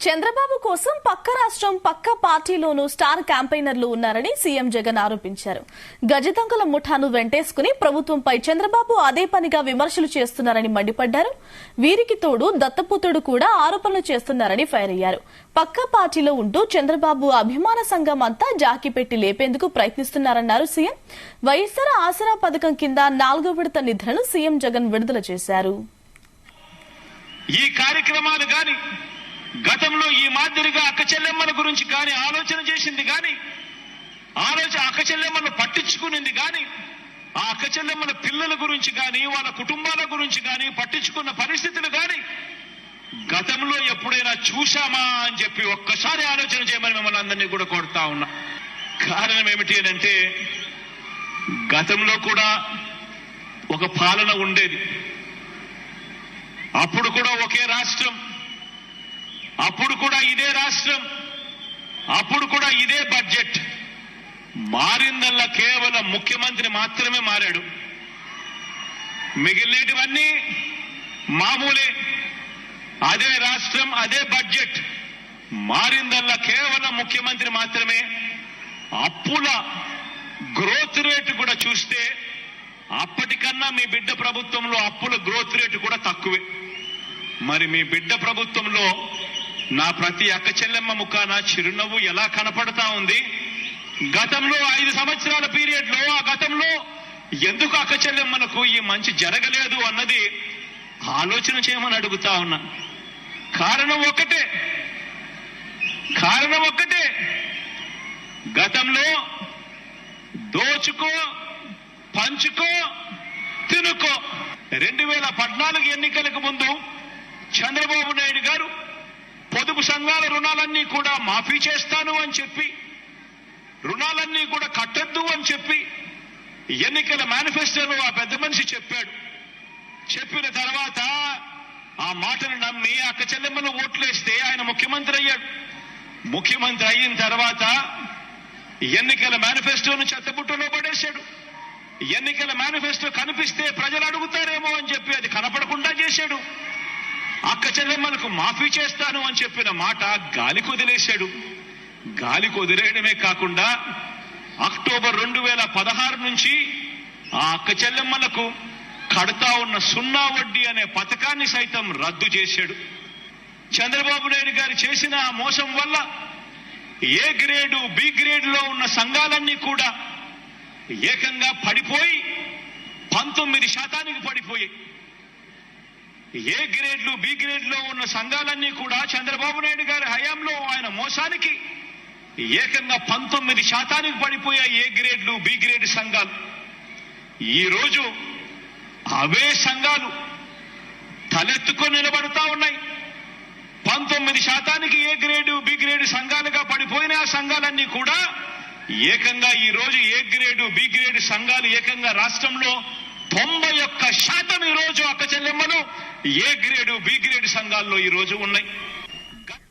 చంద్రబాబు కోసం పక్క రాష్ట్రం పక్క పార్టీలోనూ స్టార్ క్యాంపెయినర్లు ఉన్నారని సీఎం జగన్ ఆరోపించారు. గజదొంగల ముఠాను వెంటేసుకుని ప్రభుత్వంపై చంద్రబాబు అదే పనిగా విమర్శలు చేస్తున్నారని మండిపడ్డారు. వీరికి తోడు దత్తపుత్రుడు కూడా ఆరోపణలు చేస్తున్నారని ఫైర్ అయ్యారు. పక్క పార్టీలో ఉంటూ చంద్రబాబు అభిమాన సంఘం అంతా జాకీ పెట్టి లేపేందుకు ప్రయత్నిస్తున్నారన్నారు సీఎం. వైఎస్ఆర్ ఆసరా పథకం కింద 4వ విడత నిధులను సీఎం జగన్ విడుదల చేశారు. ఈ కార్యక్రమాలు గాని గతంలో ఈ మాదిరిగా అక్క చెల్లెమ్మల గురించి కానీ ఆలోచన చేసింది కానీ అక్క చెల్లెమ్మను పట్టించుకునింది కానీ ఆ అక్క చెల్లెమ్మల పిల్లల గురించి కానీ వాళ్ళ కుటుంబాల గురించి కానీ పట్టించుకున్న పరిస్థితులు కానీ గతంలో ఎప్పుడైనా చూశామా అని చెప్పి ఒక్కసారి ఆలోచన చేయమని మిమ్మల్ని అందరినీ కూడా కోరుతా ఉన్నా. కారణం ఏమిటి అంటే గతంలో కూడా ఒక పాలన ఉండేది. అప్పుడు కూడా ఒకే రాష్ట్రం, అప్పుడు కూడా ఇదే రాష్ట్రం, అప్పుడు కూడా ఇదే బడ్జెట్. మారిందల్లా కేవలం ముఖ్యమంత్రి మాత్రమే మారాడు. మిగిలినవన్నీ మామూలే. అదే రాష్ట్రం, అదే బడ్జెట్. మారిందల్లా కేవలం ముఖ్యమంత్రి మాత్రమే. అప్పుల గ్రోత్ రేటు కూడా చూస్తే అప్పటికన్నా మీ బిడ్డ ప్రభుత్వంలో అప్పుల గ్రోత్ రేటు కూడా తక్కువే. మరి మీ బిడ్డ ప్రభుత్వంలో నా ప్రతి అక్క చెల్లెమ్మ ముఖాన చిరునవ్వు ఎలా కనపడతా ఉంది? గతంలో 5 సంవత్సరాల పీరియడ్ లో ఆ గతంలో ఎందుకు అక్క చెల్లెమ్మలకు ఈ మంచి జరగలేదు అన్నది ఆలోచన చేయమని అడుగుతా ఉన్నా. కారణం ఒక్కటే, గతంలో దోచుకో, పంచుకో, తినుకో. 2014 ఎన్నికలకు ముందు చంద్రబాబు నాయుడు గారు పొదుపు సంఘాల రుణాలన్నీ కూడా మాఫీ చేస్తాను అని చెప్పి, రుణాలన్నీ కూడా కట్టొద్దు అని చెప్పి ఎన్నికల మేనిఫెస్టోలో ఆ పెద్ద మనిషి చెప్పాడు. చెప్పిన తర్వాత ఆ మాటను నమ్మి అక్క చెల్లెమ్మను ఓట్లేస్తే ఆయన ముఖ్యమంత్రి అయ్యాడు. ముఖ్యమంత్రి అయిన తర్వాత ఎన్నికల మేనిఫెస్టోను చెత్తబుట్టలో పడేశాడు. ఎన్నికల మేనిఫెస్టో కనిపిస్తే ప్రజలు అడుగుతారేమో అని చెప్పి అది కనపడకుండా చేశాడు. అక్క చెల్లెమ్మలకు మాఫీ చేస్తాను అని చెప్పిన మాట గాలికి వదిలేశాడు. గాలికి వదిలేయడమే కాకుండా అక్టోబర్ 2016 నుంచి ఆ అక్క చెల్లెమ్మలకు కడతా ఉన్న 0 వడ్డీ అనే పథకాన్ని సైతం రద్దు చేశాడు. చంద్రబాబు నాయుడు గారు చేసిన ఆ మోసం వల్ల ఏ గ్రేడు, బి గ్రేడ్లో ఉన్న సంఘాలన్నీ కూడా ఏకంగా పడిపోయి 19% పడిపోయాయి. ఏ గ్రేడ్లు, బి గ్రేడ్లో ఉన్న సంఘాలన్నీ కూడా చంద్రబాబు నాయుడు గారి హయాంలో ఆయన మోసానికి ఏకంగా 19% పడిపోయాయి ఏ గ్రేడ్లు, బి గ్రేడ్ సంఘాలు. ఈరోజు అవే సంఘాలు తలెత్తుకొని నిలబడతా ఉన్నాయి. 19% ఏ గ్రేడు, బి గ్రేడ్ సంఘాలుగా పడిపోయిన ఆ సంఘాలన్నీ కూడా ఏకంగా ఈ రోజు ఏ గ్రేడు, బి గ్రేడ్ సంఘాలు ఏకంగా రాష్ట్రంలో 91% ఈ రోజు అక్క చెల్లెమ్మలు ఏ గ్రేడు, బి గ్రేడ్ సంఘాల్లో ఈ రోజు ఉన్నాయి.